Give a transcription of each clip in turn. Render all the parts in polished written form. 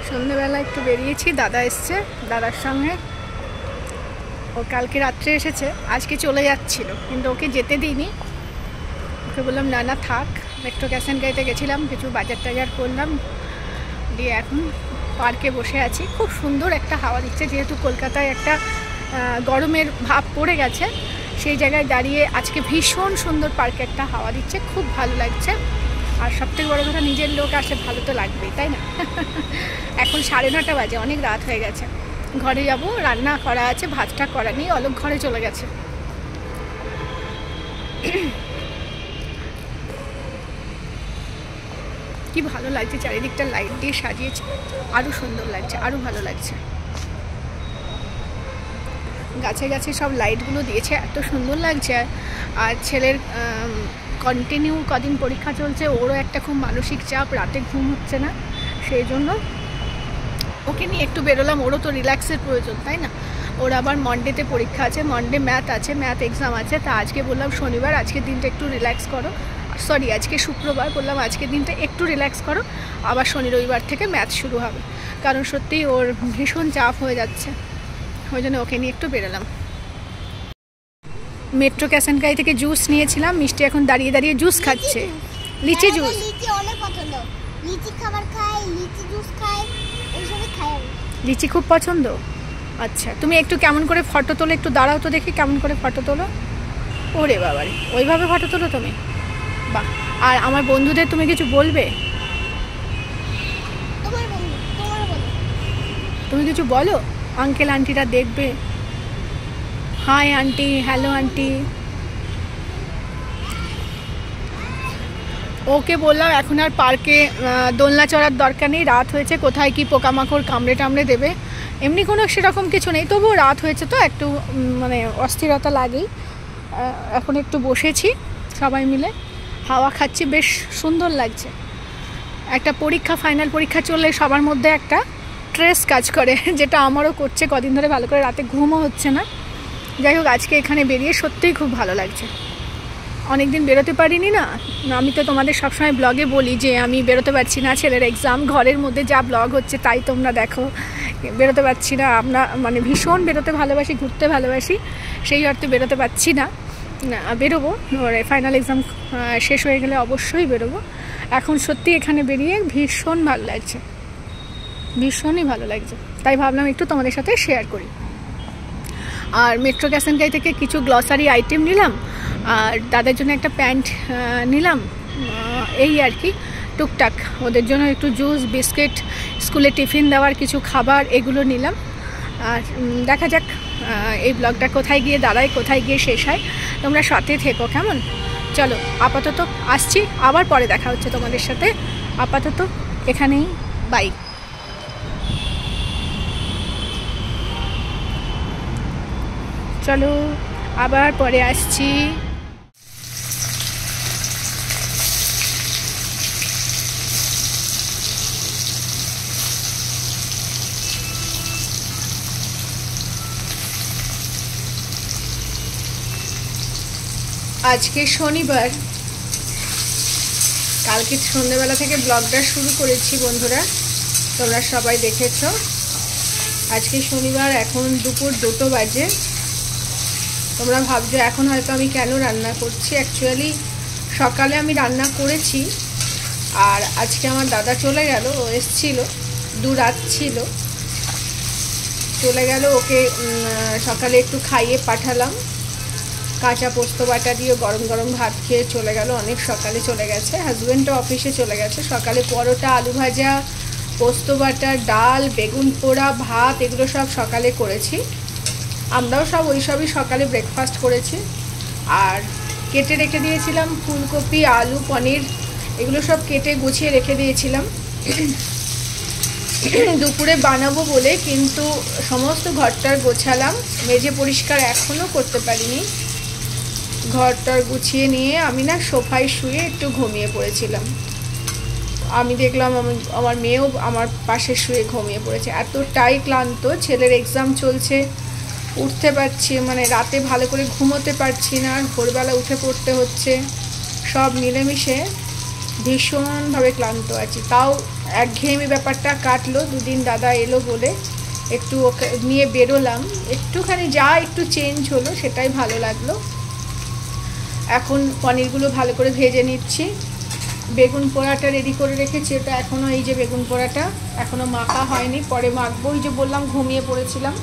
সন্ধ্যেবেলা একটু বেরিয়েছি, দাদা এসছে, দাদার সঙ্গে। ও কালকে রাত্রে এসেছে, আজকে চলে যাচ্ছিল, কিন্তু ওকে যেতে দিইনি। ওকে বললাম না না থাক। মেট্রো ক্যাসেনগাইতে গেছিলাম, কিছু বাজার টাজার করলাম, দিয়ে এখন পার্কে বসে আছি। খুব সুন্দর একটা হাওয়া দিচ্ছে, যেহেতু কলকাতায় একটা গরমের ভাব পড়ে গেছে, সেই জায়গায় দাঁড়িয়ে আজকে ভীষণ সুন্দর পার্কে একটা হাওয়া দিচ্ছে, খুব ভালো লাগছে। আর সবথেকে বড় কথা, নিজের লোক আসে, ভালো তো লাগবেই, তাই না? এখন 9:30 বাজে, অনেক রাত হয়ে গেছে। ঘরে যাব, রান্না করা আছে, ভাতটা করা নেই, অলোক ঘরে চলে গেছে। কি ভালো লাগছে, চারিদিকটা লাইট দিয়ে সাজিয়েছে, আরও সুন্দর লাগছে, আরও ভালো লাগছে। গাছে গাছে সব লাইটগুলো দিয়েছে, এত সুন্দর লাগছে। আর ছেলের কন্টিনিউ কদিন পরীক্ষা চলছে, ওরও একটা খুব মানসিক চাপ, রাতে ঘুম হচ্ছে না, সেই জন্য ওকে নিয়ে একটু বেরোলাম। ওরও তো রিল্যাক্সের প্রয়োজন, তাই না? ওর আবার মন্ডেতে পরীক্ষা আছে, মন্ডে ম্যাথ আছে, ম্যাথ এক্সাম আছে। তা আজকে বললাম শনিবার, আজকের দিনটা একটু রিল্যাক্স করো, সরি আজকে শুক্রবার, বললাম আজকের দিনটা একটু রিল্যাক্স করো, আবার শনি রবিবার থেকে ম্যাথ শুরু হবে। কারণ সত্যিই ওর ভীষণ চাপ হয়ে যাচ্ছে, ওই জন্য ওকে নিয়ে একটু বেরোলাম। মেট্রো ক্যাসেনগাই থেকে জুস নিয়েছিলাম, মিষ্টি এখন দাঁড়িয়ে দাঁড়িয়ে জুস খাচ্ছে, লিচি জুস। লিচি অনেক পছন্দ, লিচি খাবার খাই, লিচি জুস খাই, এইসবই খাই। লিচি খুব পছন্দ। আচ্ছা, তুমি একটু কেমন করে ফটো তোলো, একটু দাঁড়াও তো দেখি কেমন করে ফটো তোলো। ওরে বাবারে, ওইভাবে ফটো তোলো তুমি? বাহ। আর আমার বন্ধুদের তুমি কিছু বলবে? তুমি কিছু বলো, আঙ্কেল আন্টিরা দেখবে। Hi aunty, hello aunty. Okay বললাম এখন আর পার্কে দোলনা চড়ার দরকার নেই, রাত হয়েছে, কোথায় কি পোকামাকড় কামড়ে টামড়ে দেবে। এমনি কোনো সেরকম কিছু নেই, তবুও রাত হয়েছে তো একটু মানে অস্থিরতা লাগেই। এখন একটু বসেছি সবাই মিলে, হাওয়া খাচ্ছি, বেশ সুন্দর লাগছে। একটা পরীক্ষা, ফাইনাল পরীক্ষা চললে সবার মধ্যে একটা স্ট্রেস কাজ করে, যেটা আমারও করছে, কদিন ধরে ভালো করে রাতে ঘুমও হচ্ছে না। যাই হোক, আজকে এখানে বেরিয়ে সত্যিই খুব ভালো লাগছে। অনেক দিন বেরোতে পারিনি না, আমি তো তোমাদের সবসময় ব্লগে বলি যে আমি বেরোতে পারছি না, ছেলের এক্সাম, ঘরের মধ্যে যা ব্লগ হচ্ছে তাই তোমরা দেখো, বেরোতে পারছি না। আমরা মানে ভীষণ বেরোতে ভালোবাসি, ঘুরতে ভালোবাসি, সেই অর্থে বেরোতে পারছি না। বেরোবো, ফাইনাল এক্সাম শেষ হয়ে গেলে অবশ্যই বেরোবো। এখন সত্যি এখানে বেরিয়ে ভীষণ ভালো লাগছে, ভীষণই ভালো লাগছে, তাই ভাবলাম একটু তোমাদের সাথে শেয়ার করি। আর মেট্রো ক্যাসেনগাই থেকে কিছু গ্লসারি আইটেম নিলাম, আর দাদার জন্য একটা প্যান্ট নিলাম, এই আর কি টুকটাক। ওদের জন্য একটু জুস, বিস্কিট, স্কুলে টিফিন দেওয়ার কিছু খাবার, এগুলো নিলাম। আর দেখা যাক এই ব্লগটা কোথায় গিয়ে দাঁড়ায়, কোথায় গিয়ে শেষ হয়। তোমরা সাথে থেকো, কেমন? চলো আপাতত আসছি, আবার পরে দেখা হচ্ছে তোমাদের সাথে। আপাতত এখানেই বাই। চলো আবার পরে আসছি। আজকে শনিবার, কালকে সন্ধ্যেবেলা থেকে ব্লগটা শুরু করেছি বন্ধুরা, তোমরা সবাই দেখেছো। আজকে শনিবার, এখন দুপুর 2টো বাজে। তোমরা ভাবছো এখন হয়তো আমি কেন রান্না করছি, অ্যাকচুয়ালি সকালে আমি রান্না করেছি, আর আজকে আমার দাদা চলে গেল, ও এসছিল, 2 রাত ছিল, চলে গেল। ওকে সকালে একটু খাইয়ে পাঠালাম, কাঁচা পোস্ত বাটা দিয়ে গরম গরম ভাত খেয়ে চলে গেল, অনেক সকালে চলে গেছে। হাজব্যান্ডও অফিসে চলে গেছে। সকালে পরোটা, আলু ভাজা, পোস্ত বাটা, ডাল, বেগুন পোড়া, ভাত, এগুলো সব সকালে করেছি। আমরাও সব ওই সবই সকালে ব্রেকফাস্ট করেছি। আর কেটে রেখে দিয়েছিলাম ফুলকপি, আলু, পনির, এগুলো সব কেটে গুছিয়ে রেখে দিয়েছিলাম দুপুরে বানাবো বলে, কিন্তু সমস্ত ঘরটার গোছালাম, মেজে পরিষ্কার এখনও করতে পারিনি। ঘরটার গুছিয়ে নিয়ে আমি না সোফায় শুয়ে একটু ঘুমিয়ে পড়েছিলাম। আমি দেখলাম আমার মেয়েও আমার পাশে শুয়ে ঘুমিয়ে পড়েছে, এতটাই ক্লান্ত। ছেলের এক্সাম চলছে, উঠতে পারছি, মানে রাতে ভালো করে ঘুমোতে পারছি না, ভোরবেলা উঠে পড়তে হচ্ছে, সব মিলেমিশে ভীষণভাবে ক্লান্ত আছি। তাও একঘেয়েমি ব্যাপারটা কাটলো, দুদিন দাদা এলো বলে একটু ওকে নিয়ে বেরোলাম, একটুখানি যা একটু চেঞ্জ হলো সেটাই ভালো লাগলো। এখন পনিরগুলো ভালো করে ভেজে নিচ্ছি। বেগুন পোড়াটা রেডি করে রেখেছি, এটা এখনও এই যে বেগুন পোড়াটা এখনও মাখা হয়নি, পরে মাখবো। ওই যে বললাম ঘুমিয়ে পড়েছিলাম,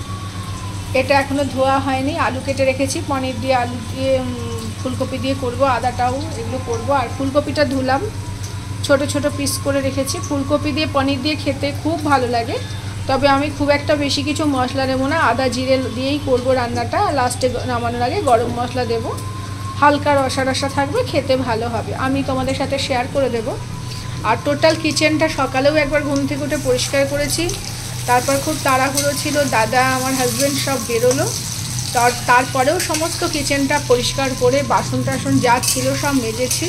এটা এখনও ধোয়া হয়নি। আলু কেটে রেখেছি, পনির দিয়ে আলু দিয়ে ফুলকপি দিয়ে করব, আদাটাও এগুলো করব। আর ফুলকপিটা ধুলাম, ছোট ছোট পিস করে রেখেছি। ফুলকপি দিয়ে পনির দিয়ে খেতে খুব ভালো লাগে, তবে আমি খুব একটা বেশি কিছু মশলা দেবো না, আদা জিরে দিয়েই করব রান্নাটা। লাস্টে নামানোর আগে গরম মশলা দেব, হালকা রসা রসা থাকবে, খেতে ভালো হবে। আমি তোমাদের সাথে শেয়ার করে দেব। আর টোটাল কিচেনটা সকালেও একবার ঘুম থেকে উঠে পরিষ্কার করেছি, তারপর খুব তাড়াহুড়ো ছিল, দাদা আমার হাজব্যান্ড সব বেরোলো, তারপরেও সমস্ত কিচেনটা পরিষ্কার করে বাসন টাসন যা ছিল সব মেজেছি।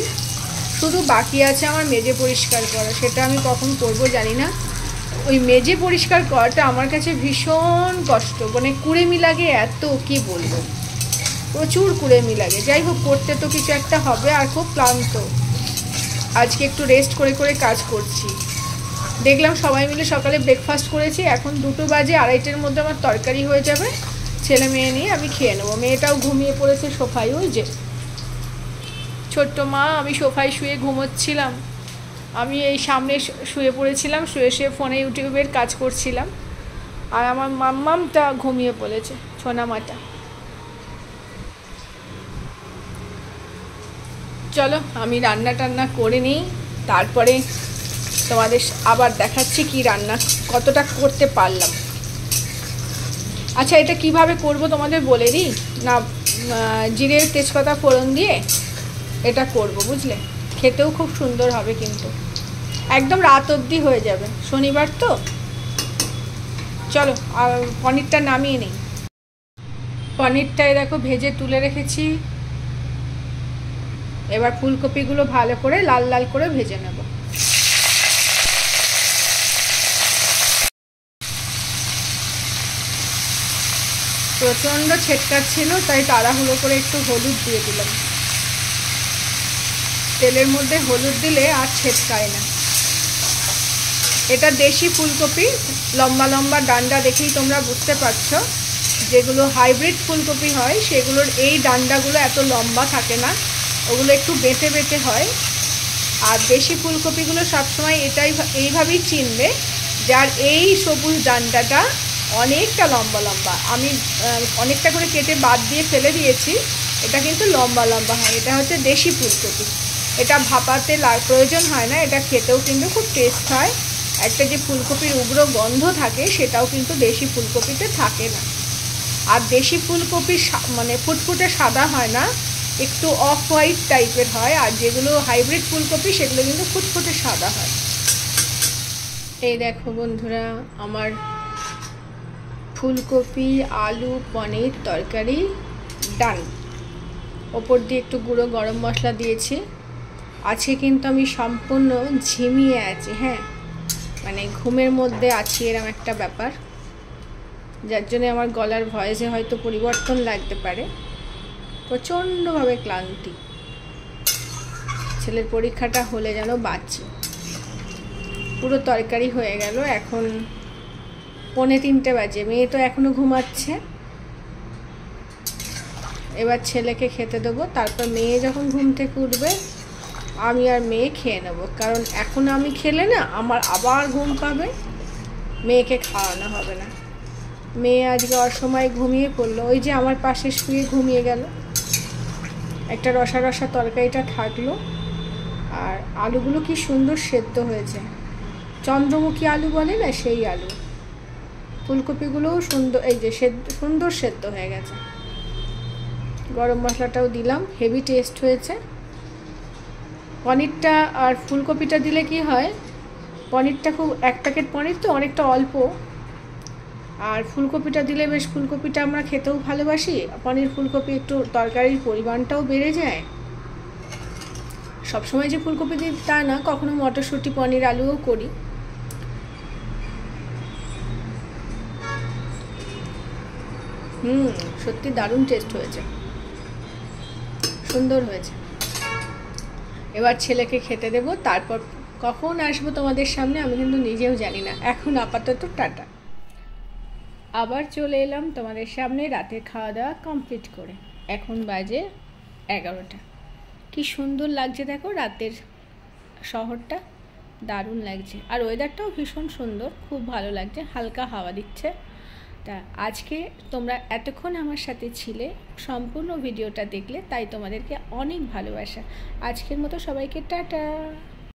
শুধু বাকি আছে আমার মেজে পরিষ্কার করা, সেটা আমি কখন করব জানি না। ওই মেজে পরিষ্কার করাটা আমার কাছে ভীষণ কষ্ট, মানে কুড়েমি লাগে এত, কি বলবো, প্রচুর কুড়েমি লাগে। যাই হোক, করতে তো কিছু একটা হবে। আর খুব ক্লান্ত আজকে, একটু রেস্ট করে করে কাজ করছি। দেখলাম সবাই মিলে সকালে ব্রেকফাস্ট করেছি, এখন 2টো বাজে, 2:30-এর মধ্যে আমার তরকারি হয়ে যাবে। ছেলে মেয়ে নিয়ে আমি খেয়ে নেবো। মেয়েটাও ঘুমিয়ে পড়েছে সোফায়, ওই যে ছোট্ট মা। আমি সোফায় শুয়ে ঘুমোচ্ছিলাম, আমি এই সামনে শুয়ে পড়েছিলাম, শুয়ে শুয়ে ফোনে ইউটিউবের কাজ করছিলাম। আর আমার মাম্মামটা ঘুমিয়ে পড়েছে, সোনামাটা। চলো আমি রান্না টান্না করে নিই, তারপরে তোমাদের আবার দেখাচ্ছি কি রান্না, কতটা করতে পারলাম। আচ্ছা, এটা কিভাবে করব তোমাদের বলে দিই না, জিরে তেজপাতা ফোড়ন দিয়ে এটা করব, বুঝলে? খেতেও খুব সুন্দর হবে, কিন্তু একদম রাত অবধি হয়ে যাবে, শনিবার তো। চলো আর পনিরটা নামিয়ে নিই। পনিরটাই দেখো ভেজে তুলে রেখেছি, এবার ফুলকপিগুলো ভালো করে লাল লাল করে ভেজে নেব। প্রচণ্ড ছেটকাচ্ছিল, তাই তাড়াহুড়ো করে একটু হলুদ দিয়ে দিলাম। তেলের মধ্যে হলুদ দিলে আর ছেটকায় না। এটা দেশি ফুলকপি, লম্বা লম্বা ডান্ডা, দেখেই তোমরা বুঝতে পারছো। যেগুলো হাইব্রিড ফুলকপি হয় সেগুলোর এই ডান্ডাগুলো এত লম্বা থাকে না, ওগুলো একটু বেঁটে বেঁটে হয়। আর দেশি ফুলকপিগুলো সবসময় এইভাবেই চিনবে, যার এই সবুজ ডান্ডাটা অনেকটা লম্বা লম্বা। আমি অনেকটা করে কেটে বাদ দিয়ে ফেলে দিয়েছি, এটা কিন্তু লম্বা লম্বা হয়। এটা হচ্ছে দেশি ফুলকপি, এটা ভাপাতে প্রয়োজন হয় না, এটা খেতেও কিন্তু খুব টেস্ট হয়। একটা যে ফুলকপির উগ্র গন্ধ থাকে সেটাও কিন্তু দেশি ফুলকপিতে থাকে না। আর দেশি ফুলকপি মানে ফুটফুটে সাদা হয় না, একটু অফ হোয়াইট টাইপের হয়। আর যেগুলো হাইব্রিড ফুলকপি সেগুলো কিন্তু ফুটফুটে সাদা হয়। এই দেখো বন্ধুরা, আমার ফুলকপি আলু পনির তরকারি ডান। ওপর দিয়ে একটু গুঁড়ো গরম মশলা দিয়েছি। আজকে কিন্তু আমি সম্পূর্ণ ঝিমিয়ে আছি, হ্যাঁ, মানে ঘুমের মধ্যে আছি, এরকম একটা ব্যাপার, যার জন্য আমার গলার ভয়েসে হয়তো পরিবর্তন লাগতে পারে। প্রচণ্ডভাবে ক্লান্তি, ছেলের পরীক্ষাটা হলে যেন বাঁচি। পুরো তরকারি হয়ে গেল, এখন 2:45 বাজে, মেয়ে তো এখনও ঘুমাচ্ছে। এবার ছেলেকে খেতে দেবো, তারপর মেয়ে যখন ঘুম থেকে উঠবে আমি আর মেয়ে খেয়ে নেবো। কারণ এখন আমি খেলে না আমার আবার ঘুম পাবে, মেয়েকে খাওয়ানো হবে না। মেয়ে আজকে অসময়ে ঘুমিয়ে পড়লো, ওই যে আমার পাশে শুয়ে ঘুমিয়ে গেল। একটা রসা রসা তরকারিটা থাকলো, আর আলুগুলো কি সুন্দর সেদ্ধ হয়েছে, চন্দ্রমুখী আলু বলে না, সেই আলু। ফুলকপিগুলোও সুন্দর, এই যে সুন্দর সেদ্ধ হয়ে গেছে। গরম মশলাটাও দিলাম, হেভি টেস্ট হয়েছে। পনিরটা আর ফুলকপিটা দিলে কি হয়, পনিরটা খুব, 1 প্যাকেট পনির তো অনেকটা অল্প, আর ফুলকপিটা দিলে বেশ, ফুলকপিটা আমরা খেতেও ভালোবাসি, পনির ফুলকপি একটু তরকারির পরিমাণটাও বেড়ে যায়। সবসময় যে ফুলকপি দিই তা না, কখনো মটরশুঁটি পনির আলুও করি। সত্যি দারুণ টেস্ট হয়েছে, সুন্দর হয়েছে। এবার ছেলেকে খেতে দেব, তারপর কখন আসবো তোমাদের সামনে আমি কিন্তু নিজেও জানি না। এখন আপাতত টাটা। আবার চলে এলাম তোমাদের সামনে রাতের খাওয়া দাওয়া কমপ্লিট করে। এখন বাজে 11টা। কি সুন্দর লাগছে দেখো রাতের শহরটা, দারুণ লাগছে। আর ওয়েদারটাও ভীষণ সুন্দর, খুব ভালো লাগছে, হালকা হাওয়া দিচ্ছে। তা আজকে তোমরা এতক্ষণ আমার সাথে ছিলে, সম্পূর্ণ ভিডিওটা দেখলে, তাই তোমাদেরকে অনেক ভালোবাসা। আজকের মতো সবাইকে টাটা।